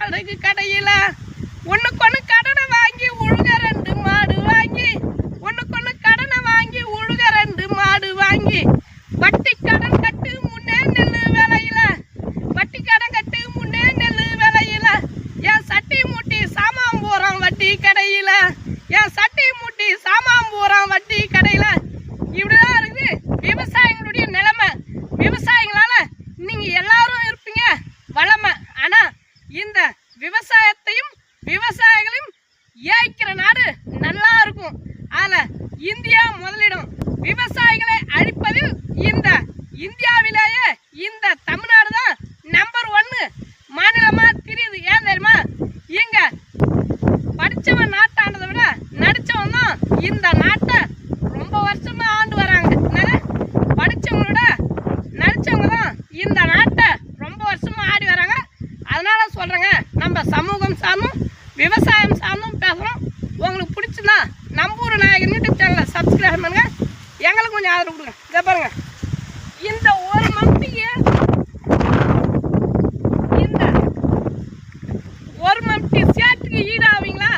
படகு கடையில ஒண்ணுக்கொண்ணு கடனை வாங்கி உழுக 2 மாடு வாங்கி ஒண்ணுக்கொண்ணு கடனை வாங்கி உழுக 2 மாடு வாங்கி வட்டி கடன் கட்டு முன்னே நெல்லு விலையில வட்டி கடன் கட்டு முன்னே நெல்லு விலையில என் சட்டி மூட்டி சாமான் போறான் வட்டி கடையில என் சட்டி மூட்டி சாமான் போறான் வட்டி கடையில. இப்படிதான் இருக்குது விவசாயிகளுடைய நிலைமை. விவசாயிகளால நீங்க எல்லாரும் இருப்பீங்க வளமை. ஆனா இந்த விவசாயத்தையும் விவசாயிகளையும் ஏய்க்கிற நாடு நல்லா இருக்கும். அதுல இந்தியா முதலிடம். விவசாயிகளை அழிப்பதில் இந்த இந்தியாவிலேயே இந்த தமிழ்நாடு தான் நம்பர் 1 மாநிலமா தெரியுது. ஏன் தெரியுமா? இங்க படிச்சவன் நாட்டாண்டதை விட நடிச்சவன் தான் இந்த நாட்டை ரொம்ப வருஷமா ஆண்டு வராங்க. படிச்சவங்களோட நடிச்சவங்க தான் இந்த நாட்டை ரொம்ப வருஷமா ஆடி வராங்க. அதனால சொல்றேங்க, நம்ம சமூகம் சார்ந்தும் விவசாயம் சார்ந்தும் பேசுறோம். உங்களுக்கு பிடிச்சிருந்தா நம்பூர் நாயகன் யூடியூப் சேனலை சப்ஸ்கிரைப் பண்ணுங்க, எங்களுக்கு கொஞ்சம் ஆதரவு கொடுங்க. இதை பாருங்க, இந்த ஒரு மம்டிக்கு இந்த ஒரு மம்டி சேட்டுக்கு ஈடாவீங்களா?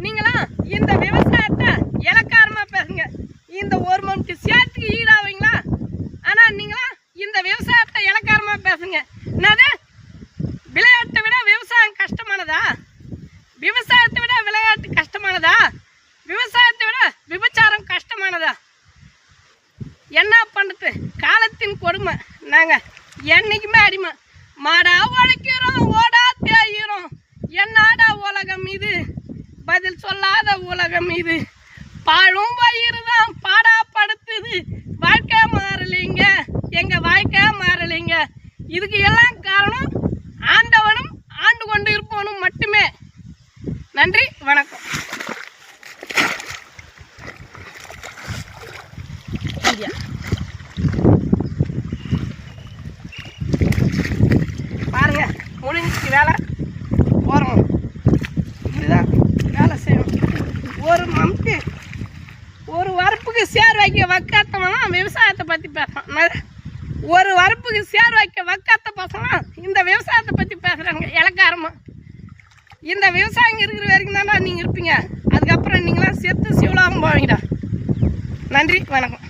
நீங்களா இந்த விவசாயத்தை இலக்காரமா பேசுங்க. இந்த ஒரு மம்டி சேட்டுக்கு ஈடாவீங்களா? ஆனா நீங்களா இந்த விவசாயத்தை இலக்காரமா பேசுங்க. என்னது, விளையாட்டை விட விவசாயம் கஷ்டமானதா? விவசாயத்தை விட விளையாட்டு கஷ்டமானதா? விவசாயத்தை விட விபச்சாரம் கஷ்டமானதா? என்ன பண்ணுறது? காலத்தின் கொடுமை. நாங்கள் என்னைக்குமே அடிமை. மாடா உழைக்கிறோம், ஓடா தேயிறோம். என்னடா உலகம் இது? பதில் சொல்லாத உலகம் இது. பாழும் வயிறு தான் பாடா படுத்துது. வாழ்க்கை மாறலைங்க, எங்க வாழ்க்கை மாறலைங்க. இதுக்கு எல்லாம் காரணம் ஆண்டவனும் ஆண்டு கொண்டு இருப்பவனும் மட்டுமே. நன்றி, வணக்கம். பாருங்க, முடிஞ்சு வேலை போறோம். இதுதான் வேலை செய்யணும். ஒரு மம்டி ஒரு வரப்புக்கு சேர் வைக்க வக்காத்தவனா விவசாயத்தை பற்றி பேசுகிறான். ஒரு வரப்புக்கு சேர் வைக்க வக்காத்த பசங்க இந்த விவசாயத்தை பற்றி பேசுகிறாங்க இலக்காரமாக. இந்த விவசாயம் இருக்கிற வரைக்கும் தானே நீங்கள் இருப்பீங்க. அதுக்கப்புறம் நீங்களாம் செத்து சிவலாகம் போவீங்கடா. நன்றி, வணக்கம்.